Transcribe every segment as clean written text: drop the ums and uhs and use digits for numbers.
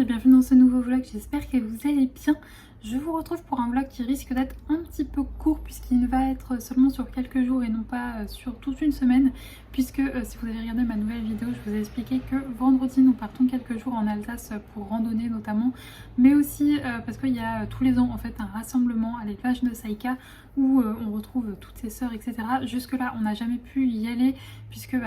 et bienvenue dans ce nouveau vlog, j'espère que vous allez bien. Je vous retrouve pour un vlog qui risque d'être un petit peu court puisqu'il va être seulement sur quelques jours et non pas sur toute une semaine, puisque si vous avez regardé ma nouvelle vidéo, je vous ai expliqué que vendredi nous partons quelques jours en Alsace pour randonner notamment, mais aussi parce qu'il y a tous les ans en fait un rassemblement à l'élevage de Saïka où on retrouve toutes ses sœurs, etc. Jusque là on n'a jamais pu y aller puisque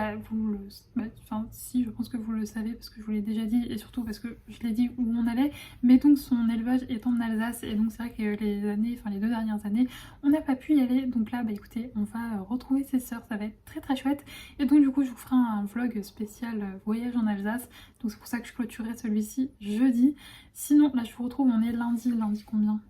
si, je pense que vous le savez parce que je vous l'ai déjà dit et surtout parce que je l'ai dit où on allait, mais donc son élevage est en Alsace et donc c'est vrai que les 2 dernières années on n'a pas pu y aller. Donc là écoutez, on va retrouver ses sœurs, ça va être très très chouette et donc du coup je vous ferai un vlog spécial voyage en Alsace, donc c'est pour ça que je clôturerai celui-ci jeudi. Sinon là je vous retrouve, on est lundi combien?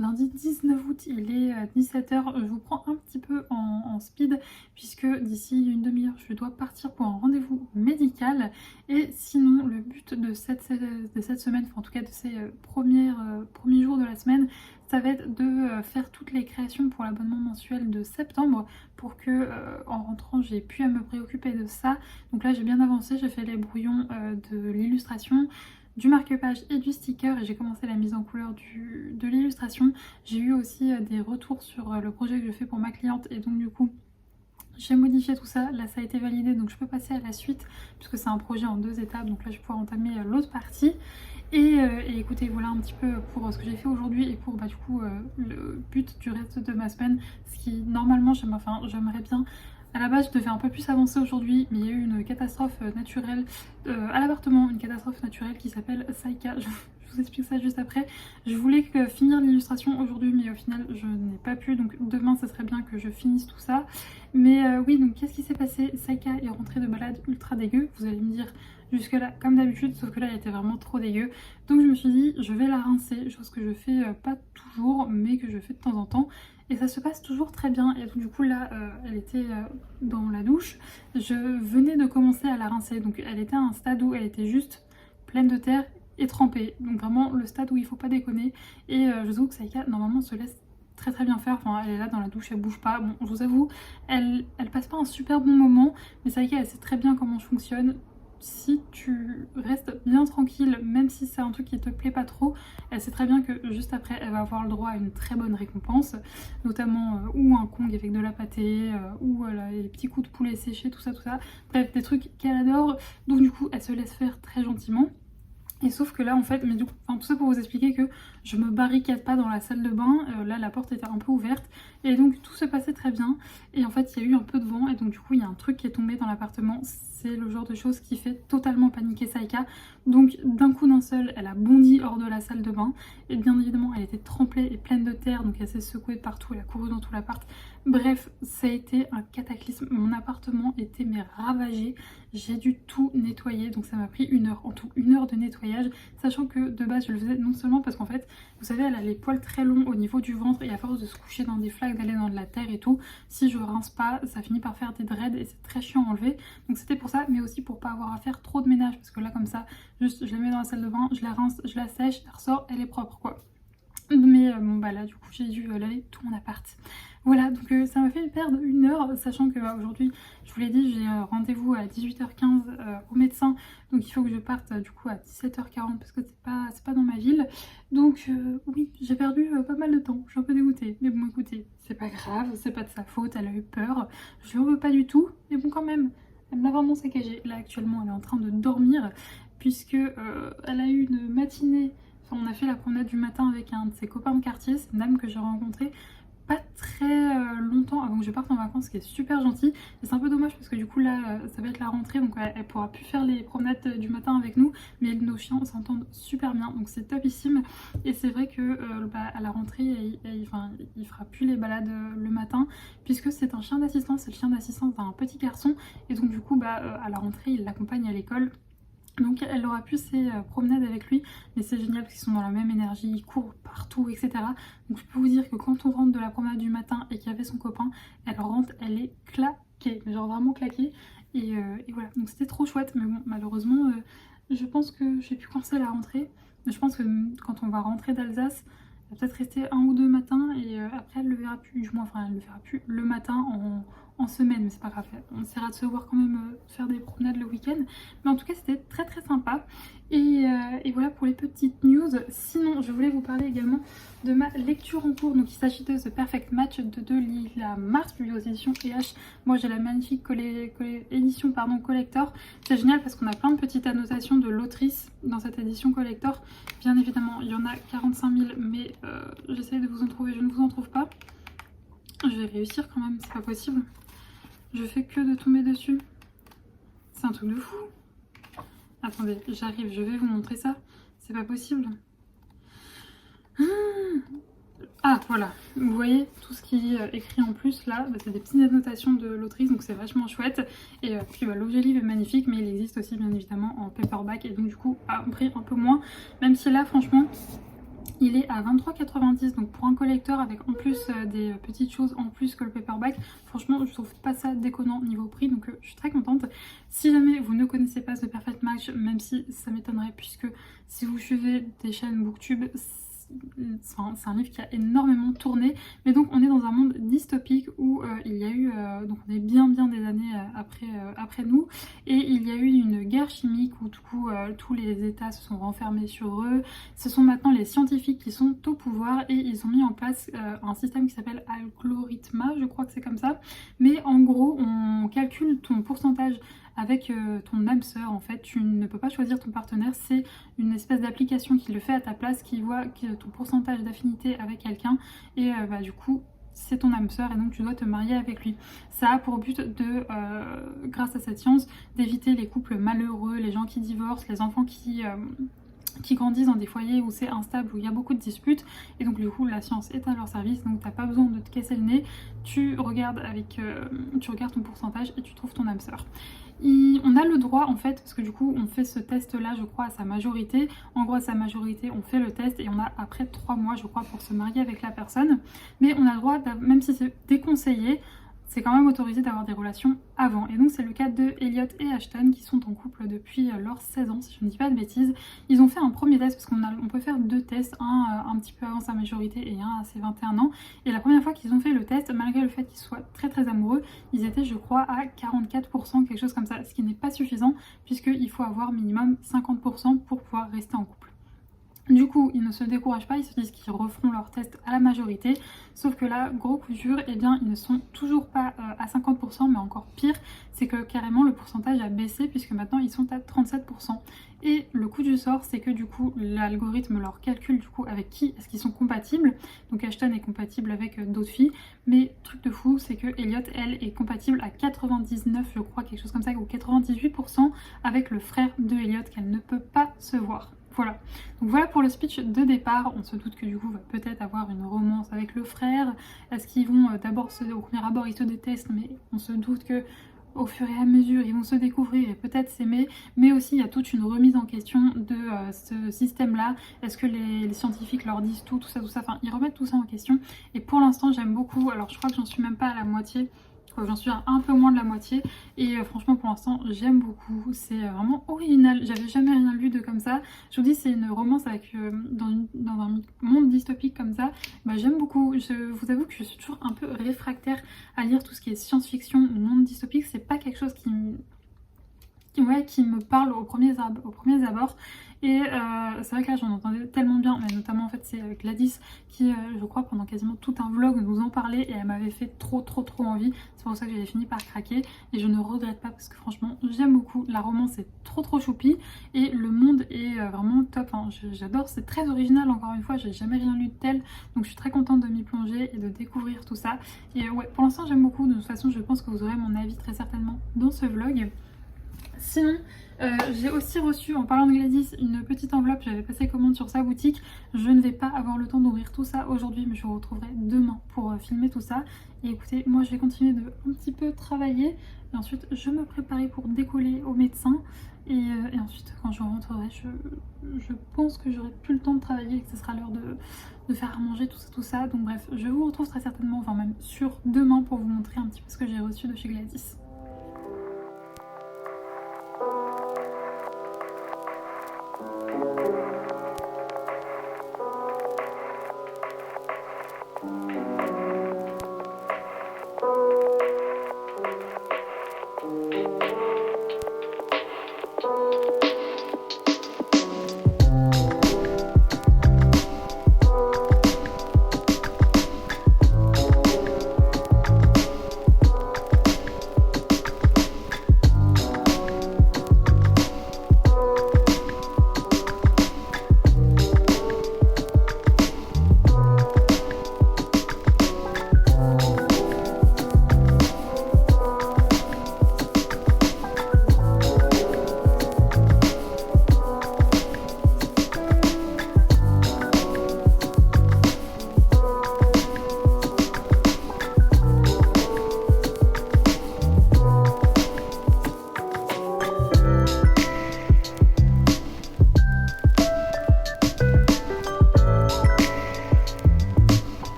Lundi 19 août, il est 17h. Je vous prends un petit peu en speed puisque d'ici une demi-heure, je dois partir pour un rendez-vous médical. Et sinon, le but de cette semaine, enfin en tout cas de ces premiers jours de la semaine, ça va être de faire toutes les créations pour l'abonnement mensuel de septembre pour que en rentrant, j'ai pu à me préoccuper de ça. Donc là, j'ai bien avancé, j'ai fait les brouillons de l'illustration, du marque-page et du sticker et j'ai commencé la mise en couleur de l'illustration. J'ai eu aussi des retours sur le projet que je fais pour ma cliente et donc du coup j'ai modifié tout ça. Là ça a été validé donc je peux passer à la suite puisque c'est un projet en 2 étapes, donc là je vais pouvoir entamer l'autre partie. Et écoutez, voilà un petit peu pour ce que j'ai fait aujourd'hui et pour le but du reste de ma semaine. Ce qui normalement j'aimerais bien. À la base, je devais un peu plus avancer aujourd'hui, mais il y a eu une catastrophe naturelle à l'appartement, une catastrophe naturelle qui s'appelle Saïka. Je vous explique ça juste après. Je voulais finir l'illustration aujourd'hui, mais au final, je n'ai pas pu. Donc demain, ça serait bien que je finisse tout ça. Mais oui, donc qu'est-ce qui s'est passé? Saïka est rentrée de balade ultra dégueu. Vous allez me dire jusque là, comme d'habitude, sauf que là, elle était vraiment trop dégueu. Donc je me suis dit, je vais la rincer, chose que je fais pas toujours, mais que je fais de temps en temps. Et ça se passe toujours très bien. Et donc du coup là, elle était dans la douche. Je venais de commencer à la rincer. Donc elle était à un stade où elle était juste pleine de terre et trempée. Donc vraiment le stade où il faut pas déconner. Et je vous avoue que Saïka normalement se laisse très très bien faire. Enfin elle est là dans la douche, elle bouge pas. Bon, je vous avoue, elle passe pas un super bon moment. Mais Saïka elle sait très bien comment je fonctionne. Si tu restes bien tranquille, même si c'est un truc qui te plaît pas trop, elle sait très bien que juste après elle va avoir le droit à une très bonne récompense, notamment ou un Kong avec de la pâtée, ou les petits coups de poulet séchés, tout ça, bref des trucs qu'elle adore. Donc du coup elle se laisse faire très gentiment. Et sauf que là en fait, mais du coup, tout ça pour vous expliquer que je me barricade pas dans la salle de bain, là la porte était un peu ouverte et donc tout se passait très bien. Et en fait il y a eu un peu de vent et donc du coup il y a un truc qui est tombé dans l'appartement. C'est le genre de chose qui fait totalement paniquer Saïka. Donc d'un coup d'un seul elle a bondi hors de la salle de bain et bien évidemment elle était trempée et pleine de terre, donc elle s'est secouée de partout, elle a couru dans tout l'appart. Bref, ça a été un cataclysme, mon appartement était ravagé, j'ai dû tout nettoyer, donc ça m'a pris 1 heure, en tout 1 heure de nettoyage, sachant que de base je le faisais non seulement parce qu'en fait, vous savez, elle a les poils très longs au niveau du ventre et à force de se coucher dans des flaques, d'aller dans de la terre et tout, si je rince pas, ça finit par faire des dreads et c'est très chiant à enlever, donc c'était pour ça, mais aussi pour pas avoir à faire trop de ménage, parce que là comme ça, juste je la mets dans la salle de bain, je la rince, je la sèche, je la ressors, elle est propre quoi. Mais bon bah là du coup j'ai dû laver tout mon appart. Voilà, donc ça m'a fait perdre 1 heure, sachant que aujourd'hui, je vous l'ai dit, j'ai rendez-vous à 18h15 au médecin, donc il faut que je parte du coup à 17h40 parce que c'est pas dans ma ville. Donc oui, j'ai perdu pas mal de temps, je suis un peu dégoûtée. Mais bon écoutez, c'est pas grave, c'est pas de sa faute, elle a eu peur, je lui en veux pas du tout, mais bon quand même, elle me l'a vraiment saccagé. Là actuellement elle est en train de dormir puisque elle a eu une matinée. Enfin, on a fait la promenade du matin avec un de ses copains de quartier, c'est une dame que j'ai rencontrée pas très longtemps avant que je parte en vacances, qui est super gentille. Et c'est un peu dommage parce que du coup là ça va être la rentrée, donc elle pourra plus faire les promenades du matin avec nous, mais nos chiens s'entendent super bien, donc c'est topissime. Et c'est vrai que à la rentrée il fera plus les balades le matin puisque c'est un chien d'assistance, c'est le chien d'assistance d'un petit garçon et donc du coup à la rentrée il l'accompagne à l'école. Donc elle aura pu ses promenades avec lui, mais c'est génial parce qu'ils sont dans la même énergie, ils courent partout, etc. Donc je peux vous dire que quand on rentre de la promenade du matin et qu'il y avait son copain, elle rentre, elle est claquée, genre vraiment claquée. Et voilà, donc c'était trop chouette, mais bon, malheureusement, je pense que j'ai pu commencer la rentrée. Je pense que quand on va rentrer d'Alsace, elle va peut-être rester 1 ou 2 matins et après elle le verra plus, du moins enfin elle le verra plus le matin en semaine, mais c'est pas grave, on essaiera de se voir quand même, faire des promenades le week-end. Mais en tout cas c'était très très sympa. Et voilà pour les petites news. Sinon je voulais vous parler également de ma lecture en cours. Donc il s'agit de The Perfect Match de Lila Mars, publié aux éditions EH. Moi j'ai la magnifique édition collector. C'est génial parce qu'on a plein de petites annotations de l'autrice dans cette édition collector. Bien évidemment il y en a 45 000, mais j'essaie de vous en trouver, je ne vous en trouve pas. Je vais réussir quand même, c'est pas possible. Je fais que de tomber dessus. C'est un truc de fou. Attendez, j'arrive, je vais vous montrer ça. C'est pas possible. Ah voilà, vous voyez tout ce qui est écrit en plus là, bah, c'est des petites annotations de l'autrice, donc c'est vachement chouette. Et puis bah, l'objet livre est magnifique, mais il existe aussi bien évidemment en paperback et donc du coup à un prix un peu moins. Même si là franchement il est à 23,90 €, donc pour un collector avec en plus des petites choses en plus que le paperback, franchement je trouve pas ça déconnant niveau prix, donc je suis très contente. Si jamais vous ne connaissez pas ce Perfect Match, même si ça m'étonnerait puisque si vous suivez des chaînes Booktube, c'est un livre qui a énormément tourné, mais donc on est dans un monde dystopique où il y a eu, donc on est bien des années après nous, et il y a eu une guerre chimique où du coup tous les états se sont renfermés sur eux. Ce sont maintenant les scientifiques qui sont au pouvoir et ils ont mis en place un système qui s'appelle Algorithma, je crois que c'est comme ça, mais en gros on calcule ton pourcentage avec ton âme sœur. En fait tu ne peux pas choisir ton partenaire, c'est une espèce d'application qui le fait à ta place, qui voit ton pourcentage d'affinité avec quelqu'un et bah, du coup c'est ton âme sœur et donc tu dois te marier avec lui. Ça a pour but de, grâce à cette science, d'éviter les couples malheureux, les gens qui divorcent, les enfants qui grandissent dans des foyers où c'est instable, où il y a beaucoup de disputes, et donc du coup la science est à leur service, donc t'as pas besoin de te casser le nez, tu regardes ton pourcentage et tu trouves ton âme sœur. On a le droit en fait, parce que du coup on fait ce test là je crois à sa majorité, en gros à sa majorité on fait le test et on a après 3 mois je crois pour se marier avec la personne, mais on a le droit, même si c'est déconseillé, c'est quand même autorisé d'avoir des relations avant. Et donc c'est le cas de Elliot et Ashton qui sont en couple depuis leurs 16 ans si je ne dis pas de bêtises. Ils ont fait un premier test parce qu'on peut faire 2 tests, un petit peu avant sa majorité et un à ses 21 ans. Et la première fois qu'ils ont fait le test, malgré le fait qu'ils soient très amoureux, ils étaient je crois à 44%, quelque chose comme ça, ce qui n'est pas suffisant puisqu'il faut avoir minimum 50% pour pouvoir rester en couple. Du coup, ils ne se découragent pas, ils se disent qu'ils referont leur test à la majorité. Sauf que là, gros coup dur, eh bien, ils ne sont toujours pas à 50%, mais encore pire, c'est que carrément le pourcentage a baissé puisque maintenant ils sont à 37%. Et le coup du sort, c'est que du coup, l'algorithme leur calcule du coup avec qui est-ce qu'ils sont compatibles. Donc Ashton est compatible avec d'autres filles, mais truc de fou, c'est que Elliot, elle, est compatible à 99, je crois, quelque chose comme ça, ou 98% avec le frère de Elliot qu'elle ne peut pas se voir. Voilà, donc voilà pour le speech de départ. On se doute que du coup va peut-être avoir une romance avec le frère. Est-ce qu'ils vont d'abord au premier abord ils se détestent, mais on se doute que au fur et à mesure ils vont se découvrir et peut-être s'aimer, mais aussi il y a toute une remise en question de ce système là. Est-ce que les scientifiques leur disent tout ça, enfin ils remettent tout ça en question et pour l'instant j'aime beaucoup. Alors je crois que j'en suis même pas à la moitié, j'en suis à un peu moins de la moitié et franchement pour l'instant j'aime beaucoup, c'est vraiment original, j'avais jamais rien lu de comme ça. Je vous dis c'est une romance avec dans un monde dystopique comme ça, bah, j'aime beaucoup. Je vous avoue que je suis toujours un peu réfractaire à lire tout ce qui est science-fiction ou monde dystopique, c'est pas quelque chose qui me parle aux premiers abords. Et c'est vrai que là j'en entendais tellement bien, mais notamment en fait c'est Gladys qui je crois pendant quasiment tout un vlog nous en parlait et elle m'avait fait trop envie. C'est pour ça que j'avais fini par craquer et je ne regrette pas parce que franchement j'aime beaucoup, la romance est trop choupi et le monde est vraiment top, hein. J'adore, c'est très original, encore une fois j'ai jamais rien lu de tel, donc je suis très contente de m'y plonger et de découvrir tout ça. Et ouais, pour l'instant j'aime beaucoup, de toute façon je pense que vous aurez mon avis très certainement dans ce vlog. Sinon, j'ai aussi reçu, en parlant de Gladys, une petite enveloppe, j'avais passé commande sur sa boutique. Je ne vais pas avoir le temps d'ouvrir tout ça aujourd'hui, mais je vous retrouverai demain pour filmer tout ça. Et écoutez, moi je vais continuer de un petit peu travailler, et ensuite je me préparer pour décoller au médecin. Et ensuite, quand je rentrerai, je pense que j'aurai plus le temps de travailler et que ce sera l'heure de faire à manger, tout ça. Donc bref, je vous retrouve très certainement, enfin même sur demain pour vous montrer un petit peu ce que j'ai reçu de chez Gladys.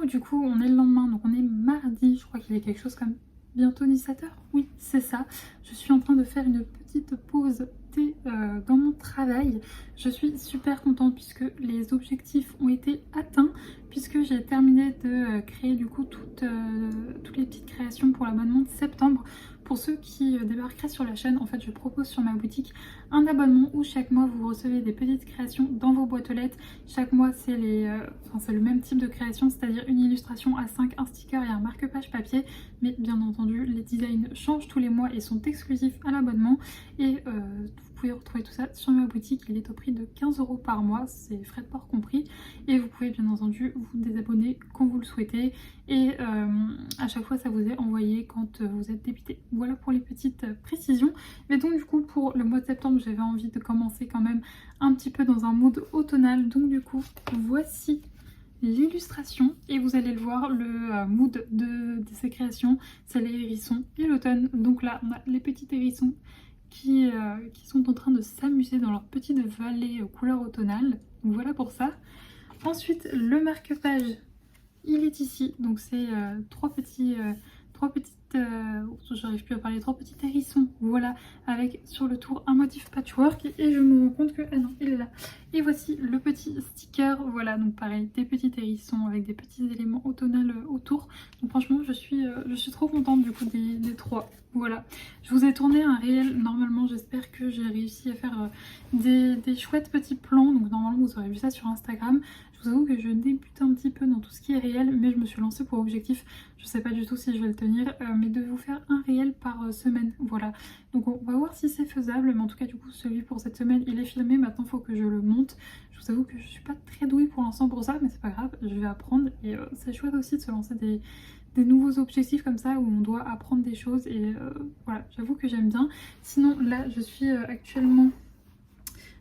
du coup on est le lendemain, donc on est mardi, je crois qu'il est quelque chose comme bientôt 17h. Oui, c'est ça. Je suis en train de faire une petite pause thé dans mon travail. Je suis super contente puisque les objectifs ont été atteints, puisque j'ai terminé de créer du coup toutes les petites créations pour l'abonnement de septembre. Pour ceux qui débarqueraient sur la chaîne, en fait je propose sur ma boutique un abonnement où chaque mois vous recevez des petites créations dans vos boîtes aux lettres. Chaque mois c'est c'est le même type de création, c'est-à-dire une illustration A5, un sticker et un marque-page papier. Mais bien entendu les designs changent tous les mois et sont exclusifs à l'abonnement. Et vous pouvez retrouver tout ça sur ma boutique, il est au prix de 15 € par mois, c'est frais de port compris. Et vous pouvez bien entendu vous désabonner quand vous le souhaitez. Et à chaque fois ça vous est envoyé quand vous êtes débité. Voilà pour les petites précisions. Mais donc du coup pour le mois de septembre j'avais envie de commencer quand même un petit peu dans un mood automnal. Donc du coup voici l'illustration et vous allez le voir, le mood de ces créations c'est les hérissons et l'automne. Donc là on a les petits hérissons qui sont en train de s'amuser dans leur petite vallée couleur automnale. Donc voilà pour ça. Ensuite le marque-page il est ici, donc c'est trois petites j'arrive plus à parler, trois petits hérissons, voilà, avec sur le tour un motif patchwork. Et je me rends compte que, ah non, il est là. Et voici le petit sticker, voilà, donc pareil, des petits hérissons avec des petits éléments automnales autour. Donc franchement je suis trop contente du coup des trois. Voilà, je vous ai tourné un réel, normalement j'espère que j'ai réussi à faire des chouettes petits plans. Donc normalement vous aurez vu ça sur Instagram. Je vous avoue que je débute un petit peu dans tout ce qui est réel, mais je me suis lancée pour objectif, je sais pas du tout si je vais le tenir, mais de vous faire un réel par semaine, voilà. Donc on va voir si c'est faisable, mais en tout cas du coup celui pour cette semaine il est filmé, maintenant il faut que je le monte. Je vous avoue que je suis pas très douée pour l'instant pour ça, mais c'est pas grave, je vais apprendre. Et c'est chouette aussi de se lancer des nouveaux objectifs comme ça où on doit apprendre des choses. Et voilà, j'avoue que j'aime bien. Sinon là je suis actuellement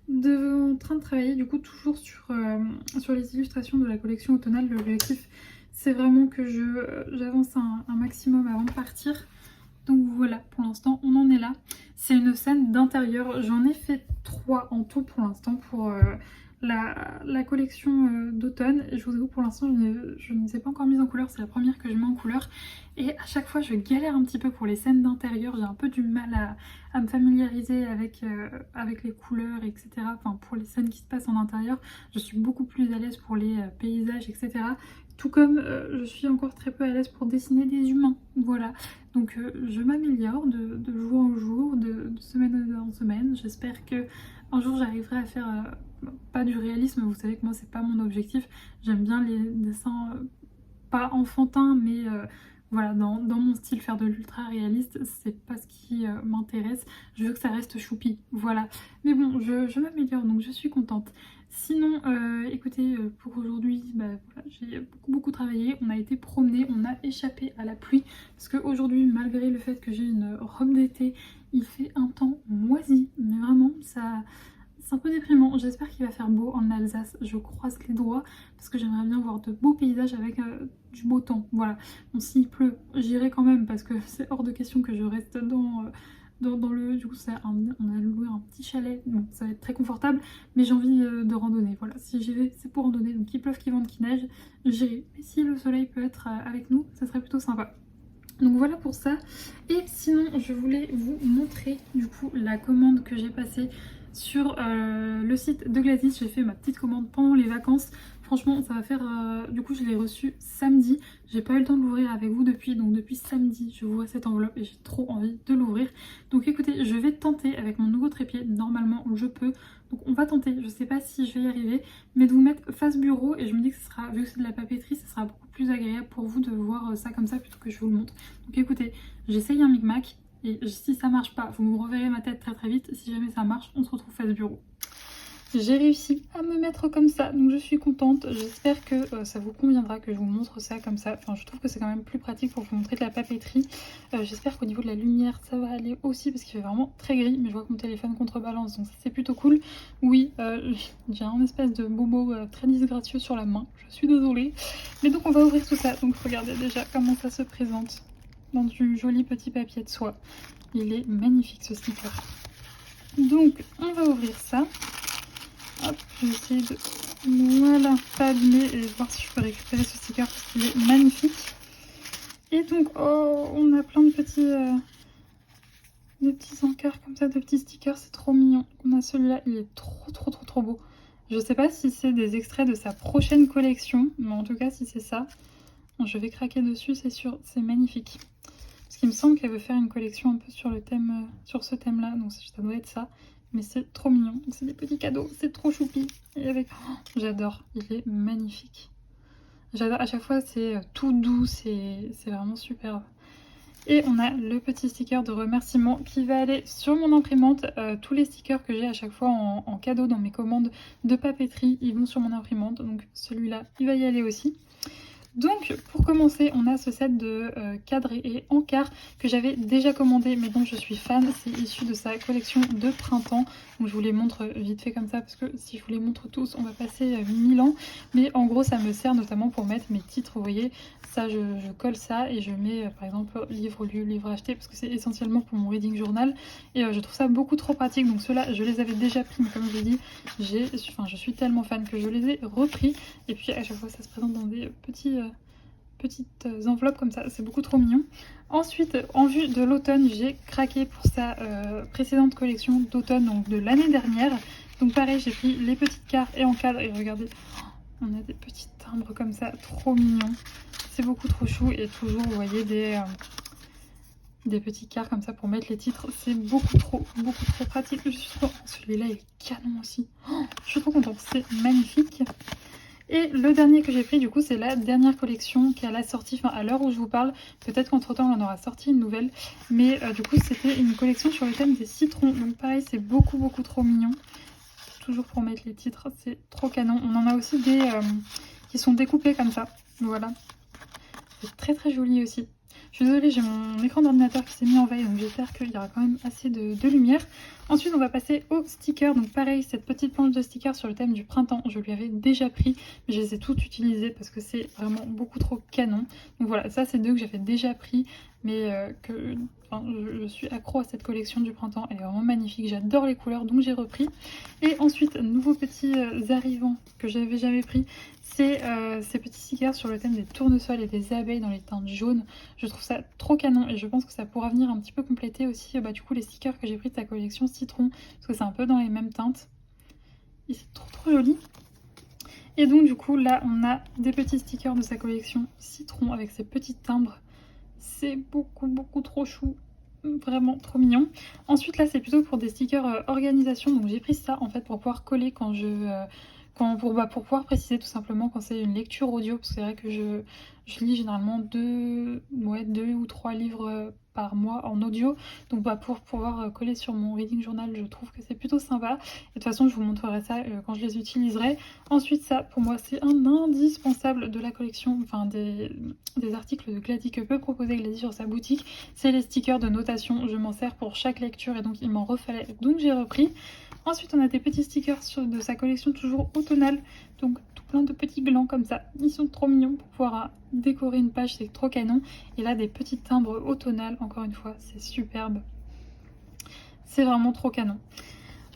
en train de travailler du coup toujours sur les illustrations de la collection automnale. L'objectif c'est vraiment que j'avance un maximum avant de partir. Donc voilà, pour l'instant on en est là. C'est une scène d'intérieur, j'en ai fait 3 en tout pour l'instant pour la collection d'automne. Et je vous avoue pour l'instant je ne les ai pas encore mises en couleur, c'est la première que je mets en couleur. Et à chaque fois je galère un petit peu pour les scènes d'intérieur, j'ai un peu du mal à me familiariser avec les couleurs, etc. Enfin pour les scènes qui se passent en intérieur, je suis beaucoup plus à l'aise pour les paysages, etc. Tout comme je suis encore très peu à l'aise pour dessiner des humains, voilà. Donc je m'améliore de jour en jour, de semaine en semaine. J'espère que un jour j'arriverai à faire pas du réalisme, vous savez que moi c'est pas mon objectif. J'aime bien les dessins pas enfantins, mais voilà, dans mon style, faire de l'ultra réaliste, c'est pas ce qui m'intéresse. Je veux que ça reste choupi, voilà. Mais bon, je m'améliore, donc je suis contente. Sinon, écoutez, pour aujourd'hui, bah, voilà, j'ai beaucoup travaillé. On a été promener, on a échappé à la pluie. Parce qu'aujourd'hui, malgré le fait que j'ai une robe d'été, il fait un temps moisi. Mais vraiment, ça... C'est un peu déprimant, j'espère qu'il va faire beau en Alsace, je croise les doigts parce que j'aimerais bien voir de beaux paysages avec du beau temps, voilà. Bon, s'il pleut, j'irai quand même parce que c'est hors de question que je reste dans le... Du coup, on a loué un petit chalet, bon, ça va être très confortable, mais j'ai envie de randonner, voilà. Si j'y vais, c'est pour randonner, donc qu'il pleuve, qu'il vente, qu'il neige, j'irai. Mais si le soleil peut être avec nous, ça serait plutôt sympa. Donc voilà pour ça. Et sinon, je voulais vous montrer du coup la commande que j'ai passée sur le site de Gladys. J'ai fait ma petite commande pendant les vacances. Franchement ça va faire... du coup je l'ai reçue samedi. J'ai pas eu le temps de l'ouvrir avec vous depuis. Donc depuis samedi je vois cette enveloppe et j'ai trop envie de l'ouvrir. Donc écoutez, je vais tenter avec mon nouveau trépied. Normalement je peux. Donc on va tenter. Je sais pas si je vais y arriver. Mais de vous mettre face bureau. Et je me dis que ce sera, vu que c'est de la papeterie, ça sera beaucoup plus agréable pour vous de voir ça comme ça plutôt que je vous le montre. Donc écoutez, j'essaye un micmac. Et si ça marche pas, vous me reverrez ma tête très vite. Si jamais ça marche, on se retrouve face bureau. J'ai réussi à me mettre comme ça, donc je suis contente. J'espère que ça vous conviendra que je vous montre ça comme ça. Enfin, je trouve que c'est quand même plus pratique pour vous montrer de la papeterie. J'espère qu'au niveau de la lumière, ça va aller aussi parce qu'il fait vraiment très gris. Mais je vois que mon téléphone contrebalance, donc ça c'est plutôt cool. Oui, j'ai un espèce de bobo très disgracieux sur la main. Je suis désolée. Mais donc on va ouvrir tout ça. Donc regardez déjà comment ça se présente dans du joli petit papier de soie. Il est magnifique ce sticker. Donc on va ouvrir ça. Hop, je vais essayer de Voilà, pas abîmé, et voir si je peux récupérer ce sticker parce qu'il est magnifique. Et donc, oh, on a plein de petits encarts comme ça, de petits stickers, c'est trop mignon. On a celui-là, il est trop beau. Je sais pas si c'est des extraits de sa prochaine collection, mais en tout cas, si c'est ça, je vais craquer dessus, c'est sûr, c'est magnifique. Parce qu'il me semble qu'elle veut faire une collection un peu sur le thème, sur ce thème-là, donc ça doit être ça. Mais c'est trop mignon, c'est des petits cadeaux, c'est trop choupi. Et avec, oh, j'adore, il est magnifique. J'adore, à chaque fois c'est tout doux, c'est vraiment superbe. Et on a le petit sticker de remerciement qui va aller sur mon imprimante. Tous les stickers que j'ai à chaque fois en cadeau dans mes commandes de papeterie, ils vont sur mon imprimante. Donc celui-là, il va y aller aussi. Donc pour commencer, on a ce set de cadres et encarts que j'avais déjà commandé mais dont je suis fan. C'est issu de sa collection de printemps. Donc je vous les montre vite fait comme ça parce que si je vous les montre tous, on va passer 1000 ans. Mais en gros, ça me sert notamment pour mettre mes titres, vous voyez. Ça, je colle ça et je mets par exemple livre lu, livre acheté parce que c'est essentiellement pour mon reading journal. Et je trouve ça beaucoup trop pratique. Donc ceux-là, je les avais déjà pris, mais comme je l'ai dit, je suis tellement fan que je les ai repris. Et puis à chaque fois, ça se présente dans des petites enveloppes comme ça, c'est beaucoup trop mignon. Ensuite, en vue de l'automne, j'ai craqué pour sa précédente collection d'automne, donc de l'année dernière. Donc pareil, j'ai pris les petites cartes et encadres, et regardez, on a des petits timbres comme ça, trop mignons. C'est beaucoup trop chou, et toujours, vous voyez, des petits cartes comme ça pour mettre les titres. C'est beaucoup trop pratique. Celui-là est canon aussi. Oh, je suis trop contente, c'est magnifique. Et le dernier que j'ai pris, du coup, c'est la dernière collection qui est à la sortie, enfin à l'heure où je vous parle. Peut-être qu'entre temps, on en aura sorti une nouvelle. Mais du coup, c'était une collection sur le thème des citrons. Donc pareil, c'est beaucoup trop mignon. Toujours pour mettre les titres, c'est trop canon. On en a aussi des qui sont découpés comme ça. Voilà. C'est très joli aussi. Je suis désolée, j'ai mon écran d'ordinateur qui s'est mis en veille, donc j'espère qu'il y aura quand même assez de lumière. Ensuite, on va passer aux stickers. Donc pareil, cette petite planche de stickers sur le thème du printemps, je lui avais déjà pris, mais je les ai toutes utilisées parce que c'est vraiment beaucoup trop canon. Donc voilà, ça c'est deux que j'avais déjà pris, mais je suis accro à cette collection du printemps. Elle est vraiment magnifique, j'adore les couleurs, donc j'ai repris. Et ensuite, nouveaux petits arrivants que j'avais jamais pris. C'est ces petits stickers sur le thème des tournesols et des abeilles dans les teintes jaunes. Je trouve ça trop canon et je pense que ça pourra venir un petit peu compléter aussi du coup les stickers que j'ai pris de sa collection citron, parce que c'est un peu dans les mêmes teintes. Et c'est trop joli. Et donc du coup là on a des petits stickers de sa collection citron avec ces petits timbres. C'est beaucoup trop chou. Vraiment trop mignon. Ensuite là c'est plutôt pour des stickers organisation, donc j'ai pris ça en fait pour pouvoir coller quand je... pour pouvoir préciser tout simplement quand c'est une lecture audio, parce que c'est vrai que je lis généralement deux ou trois livres par mois en audio, donc pour pouvoir coller sur mon reading journal, je trouve que c'est plutôt sympa. Et de toute façon je vous montrerai ça quand je les utiliserai. Ensuite ça pour moi c'est un indispensable de la collection, enfin des articles de Glady que peut proposer Glady sur sa boutique, c'est les stickers de notation. Je m'en sers pour chaque lecture et donc il m'en refallait, donc j'ai repris. Ensuite, on a des petits stickers de sa collection toujours automnale. Donc, tout plein de petits glands comme ça. Ils sont trop mignons pour pouvoir décorer une page, c'est trop canon. Et là, des petits timbres automnales, encore une fois, c'est superbe. C'est vraiment trop canon.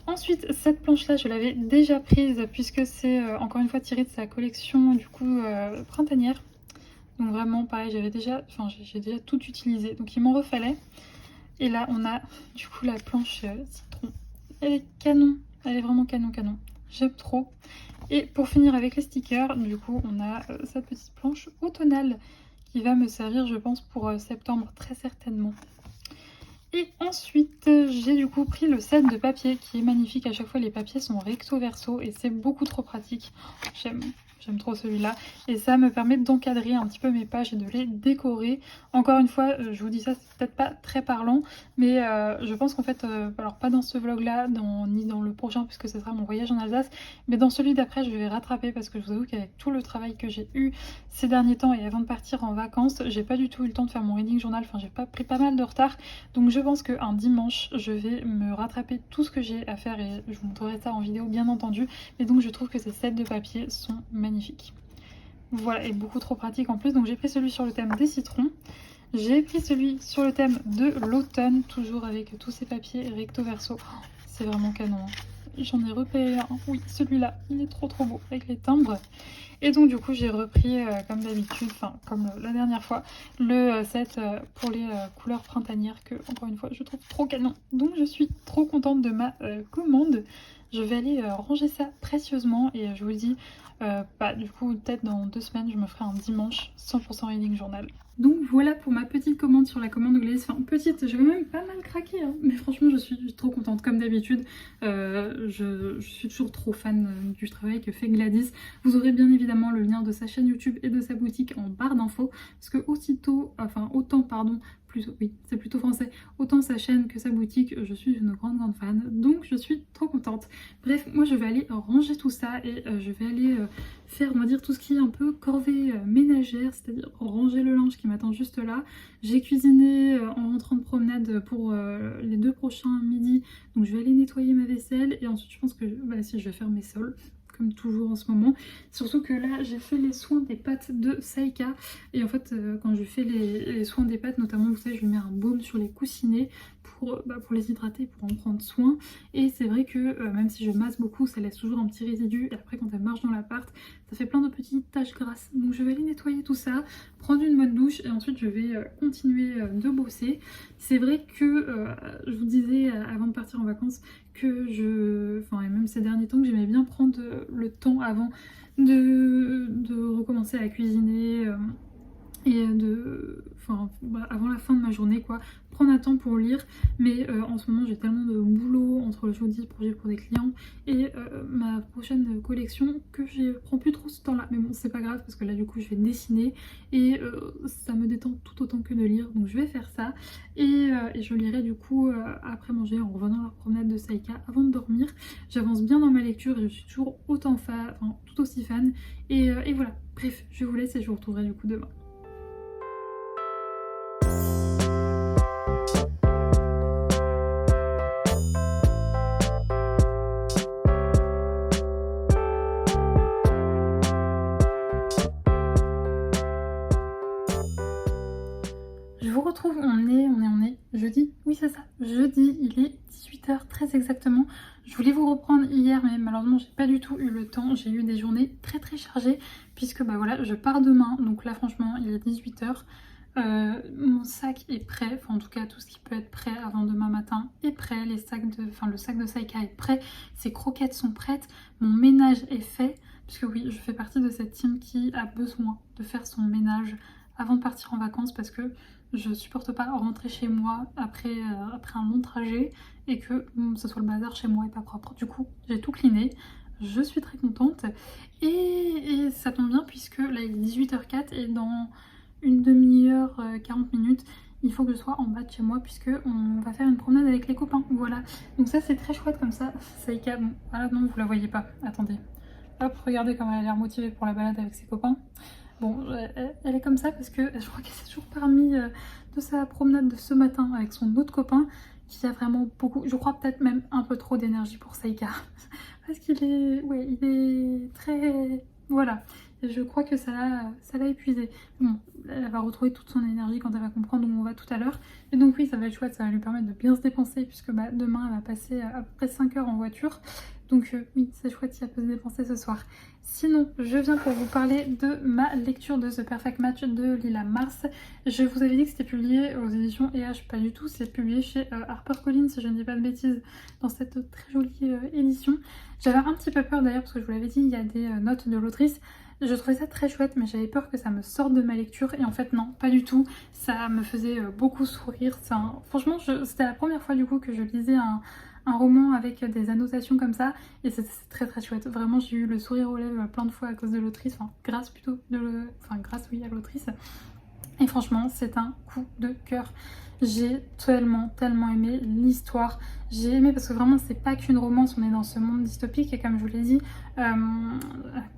Ensuite, cette planche-là, je l'avais déjà prise puisque c'est encore une fois tiré de sa collection du coup printanière. Donc vraiment, pareil, j'ai déjà tout utilisé. Donc, il m'en refallait. Et là, on a du coup la planche citron. Elle est canon, elle est vraiment canon. J'aime trop. Et pour finir avec les stickers, du coup, on a cette petite planche automnale qui va me servir, je pense, pour septembre, très certainement. Et ensuite, j'ai du coup pris le set de papier qui est magnifique. À chaque fois, les papiers sont recto verso et c'est beaucoup trop pratique. J'aime trop celui-là. Et ça me permet d'encadrer un petit peu mes pages et de les décorer. Encore une fois, je vous dis ça, c'est peut-être pas très parlant. Mais je pense qu'en fait, alors pas dans ce vlog-là, ni dans le prochain, puisque ce sera mon voyage en Alsace. Mais dans celui d'après, je vais rattraper parce que je vous avoue qu'avec tout le travail que j'ai eu ces derniers temps et avant de partir en vacances, j'ai pas du tout eu le temps de faire mon reading journal. Enfin, j'ai pris pas mal de retard. Donc je pense qu'un dimanche, je vais me rattraper tout ce que j'ai à faire et je vous montrerai ça en vidéo, bien entendu. Mais donc je trouve que ces sets de papier sont magnifiques. Voilà, et beaucoup trop pratique en plus. Donc j'ai pris celui sur le thème des citrons. J'ai pris celui sur le thème de l'automne, toujours avec tous ces papiers recto verso. Oh, c'est vraiment canon. j'en ai repéré un. Oui, celui-là, il est trop beau avec les timbres. Et donc du coup j'ai repris comme d'habitude, enfin comme la dernière fois, le set pour les couleurs printanières que encore une fois je trouve trop canon. Donc je suis trop contente de ma commande. Je vais aller ranger ça précieusement et je vous dis, du coup peut-être dans 2 semaines je me ferai un dimanche 100% reading journal. Donc voilà pour ma petite commande sur la commande Glaze. Enfin petite, je vais même pas mal craquer hein. Mais franchement je suis trop contente comme d'habitude. Je suis toujours trop fan du travail que fait Gladys. Vous aurez bien évidemment le lien de sa chaîne YouTube et de sa boutique en barre d'infos. Parce que oui, c'est plutôt français, autant sa chaîne que sa boutique, je suis une grande fan, donc je suis trop contente. Bref, moi je vais aller ranger tout ça et je vais aller faire, on va dire, tout ce qui est un peu corvée ménagère, c'est-à-dire ranger le linge qui m'attend juste là. J'ai cuisiné en rentrant de promenade pour les 2 prochains midis, donc je vais aller nettoyer ma vaisselle et ensuite je pense que si je vais faire mes sols. Comme toujours en ce moment, surtout que là j'ai fait les soins des pattes de Saïka et en fait quand je fais les soins des pattes notamment, vous savez, je lui mets un baume sur les coussinets pour les hydrater, pour en prendre soin. Et c'est vrai que même si je masse beaucoup, ça laisse toujours un petit résidu et après quand elle marche dans l'appart, ça fait plein de petites taches grasses. Donc je vais aller nettoyer tout ça, prendre une bonne douche et ensuite je vais continuer de bosser. C'est vrai que je vous disais avant de partir en vacances que et même ces derniers temps, que j'aimais bien prendre le temps avant de recommencer à cuisiner et avant la fin de ma journée quoi, prendre un temps pour lire. Mais en ce moment j'ai tellement de boulot entre le jeudi projet pour des clients et ma prochaine collection que je prends plus trop ce temps là. Mais bon, c'est pas grave parce que là du coup je vais dessiner et ça me détend tout autant que de lire, donc je vais faire ça et je lirai du coup après manger en revenant à la promenade de Saïka avant de dormir. J'avance bien dans ma lecture et je suis toujours tout aussi fan et voilà. Bref, je vous laisse et je vous retrouverai du coup demain. Je vous retrouve, on est jeudi, oui c'est ça, jeudi, il est 18h très exactement. Je voulais vous reprendre hier mais malheureusement j'ai pas du tout eu le temps, j'ai eu des journées très chargées puisque voilà je pars demain, donc là franchement il est 18h. Mon sac est prêt, enfin en tout cas tout ce qui peut être prêt avant demain matin est prêt, le sac de Saïka est prêt, ses croquettes sont prêtes, mon ménage est fait, puisque oui je fais partie de cette team qui a besoin de faire son ménage avant de partir en vacances parce que je supporte pas rentrer chez moi après un long trajet et que ce soit le bazar chez moi et pas propre. Du coup j'ai tout cleané, je suis très contente et ça tombe bien puisque là il est 18h04 et dans une demi-heure, 40 minutes, il faut que je sois en bas de chez moi puisque on va faire une promenade avec les copains, voilà. Donc ça c'est très chouette comme ça. Saïka, bon, voilà, non vous la voyez pas, attendez. Hop, regardez comme elle a l'air motivée pour la balade avec ses copains. Bon, elle est comme ça parce que je crois qu'elle s'est toujours parmi de sa promenade de ce matin avec son autre copain qui a vraiment beaucoup, je crois peut-être même un peu trop d'énergie pour Saïka. Parce qu'il est, ouais, il est très, voilà. Je crois que ça l'a épuisé. Bon, elle va retrouver toute son énergie quand elle va comprendre où on va tout à l'heure. Et donc oui, ça va être chouette, ça va lui permettre de bien se dépenser puisque demain elle va passer à peu près 5 heures en voiture. Donc oui, c'est chouette si elle peut se dépenser ce soir. Sinon, je viens pour vous parler de ma lecture de The Perfect Match de Lila Mars. Je vous avais dit que c'était publié aux éditions EH, pas du tout. C'est publié chez HarperCollins, si je ne dis pas de bêtises, dans cette très jolie édition. J'avais un petit peu peur d'ailleurs, parce que je vous l'avais dit, il y a des notes de l'autrice. Je trouvais ça très chouette, mais j'avais peur que ça me sorte de ma lecture. Et en fait, non, pas du tout. Ça me faisait beaucoup sourire. Franchement, c'était la première fois du coup que je lisais un roman avec des annotations comme ça. Et c'est très chouette. Vraiment, j'ai eu le sourire aux lèvres plein de fois à cause de l'autrice. Grâce à l'autrice. Et franchement, c'est un coup de cœur. J'ai tellement aimé l'histoire. J'ai aimé parce que vraiment, c'est pas qu'une romance, on est dans ce monde dystopique. Et comme je vous l'ai dit,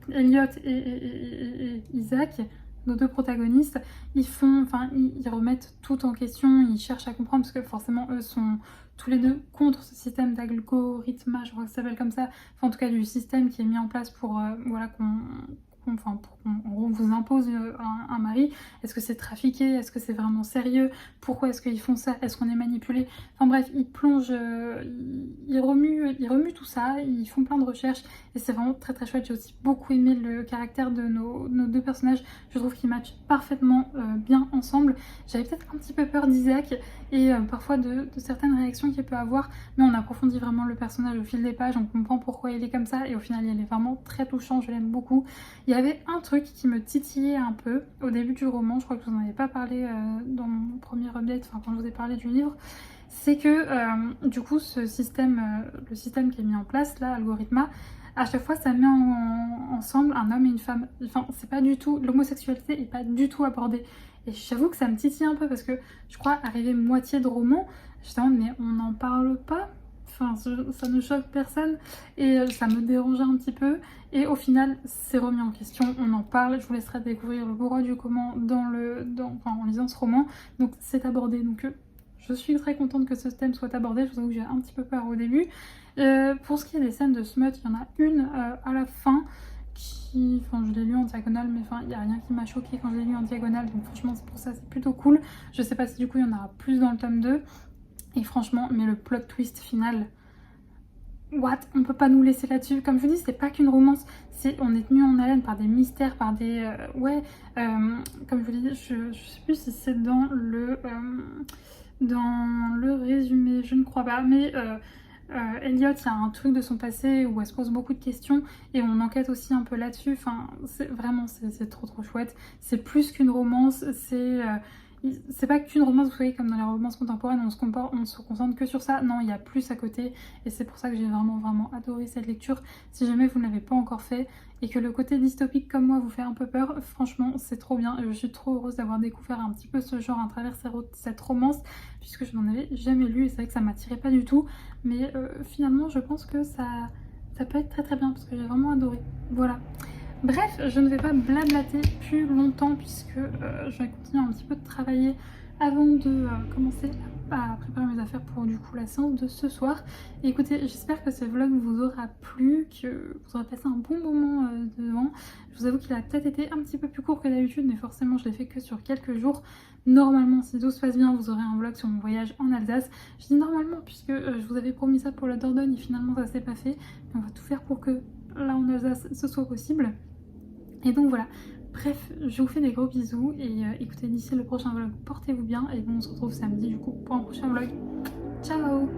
Elliot et Isaac, nos 2 protagonistes, ils remettent tout en question, ils cherchent à comprendre parce que forcément, eux sont tous les deux contre ce système d'algorithmage, je crois que ça s'appelle comme ça. Enfin, en tout cas, du système qui est mis en place pour qu'on en gros, on vous impose un mari. Est-ce que c'est trafiqué? Est-ce que c'est vraiment sérieux? Pourquoi est-ce qu'ils font ça? Est-ce qu'on est manipulé? Enfin bref, ils plongent, ils remuent tout ça, ils font plein de recherches et c'est vraiment très très chouette. J'ai aussi beaucoup aimé le caractère de nos deux personnages. Je trouve qu'ils matchent parfaitement bien ensemble. J'avais peut-être un petit peu peur d'Isaac et parfois de certaines réactions qu'il peut avoir, mais on approfondit vraiment le personnage au fil des pages, on comprend pourquoi il est comme ça et au final il est vraiment très touchant, je l'aime beaucoup. Il y avait un truc qui me titillait un peu au début du roman, je crois que je vous en avais pas parlé dans mon premier update, enfin quand je vous ai parlé du livre, c'est que du coup ce système, le système qui est mis en place là, Algorithma, à chaque fois ça met ensemble un homme et une femme. Enfin c'est pas du tout, l'homosexualité est pas du tout abordée. Et j'avoue que ça me titille un peu parce que je crois arriver moitié de roman, j'étais en mode mais on n'en parle pas. Enfin, ça ne choque personne et ça me dérangeait un petit peu. Et au final, c'est remis en question, on en parle. Je vous laisserai découvrir le pourquoi du comment en lisant ce roman. Donc c'est abordé. Donc je suis très contente que ce thème soit abordé. Je vous avoue que j'ai un petit peu peur au début. Pour ce qui est des scènes de smut, il y en a une à la fin qui... Enfin, je l'ai lu en diagonale, mais enfin, il n'y a rien qui m'a choqué quand je l'ai lu en diagonale. Donc franchement, c'est pour ça, c'est plutôt cool. Je sais pas si du coup, il y en aura plus dans le tome 2. Et franchement, mais le plot twist final, what? On peut pas nous laisser là-dessus. Comme je vous dis, c'est pas qu'une romance, on est tenu en haleine par des mystères, par des... comme je vous dis, je sais plus si c'est dans le résumé, je ne crois pas, mais Elliot, il y a un truc de son passé où elle se pose beaucoup de questions et on enquête aussi un peu là-dessus. Enfin, c'est trop trop chouette. C'est plus qu'une romance, c'est pas qu'une romance, vous savez, comme dans les romances contemporaines, on se concentre que sur ça. Non, il y a plus à côté et c'est pour ça que j'ai vraiment vraiment adoré cette lecture. Si jamais vous ne l'avez pas encore fait et que le côté dystopique comme moi vous fait un peu peur, franchement c'est trop bien. Je suis trop heureuse d'avoir découvert un petit peu ce genre à travers cette romance puisque je n'en avais jamais lu et c'est vrai que ça m'attirait pas du tout. Mais finalement je pense que ça peut être très très bien parce que j'ai vraiment adoré. Voilà. Bref, je ne vais pas blablater plus longtemps puisque je vais continuer un petit peu de travailler avant de commencer à préparer mes affaires pour du coup la séance de ce soir. Et écoutez, j'espère que ce vlog vous aura plu, que vous aurez passé un bon moment devant. Je vous avoue qu'il a peut-être été un petit peu plus court que d'habitude, mais forcément je l'ai fait que sur quelques jours. Normalement, si tout se passe bien, vous aurez un vlog sur mon voyage en Alsace. Je dis normalement puisque je vous avais promis ça pour la Dordogne et finalement ça s'est pas fait. Mais on va tout faire pour que là en Alsace ce soit possible. Et donc voilà, bref, je vous fais des gros bisous et écoutez, d'ici le prochain vlog, portez-vous bien et bon, on se retrouve samedi du coup pour un prochain vlog. Ciao!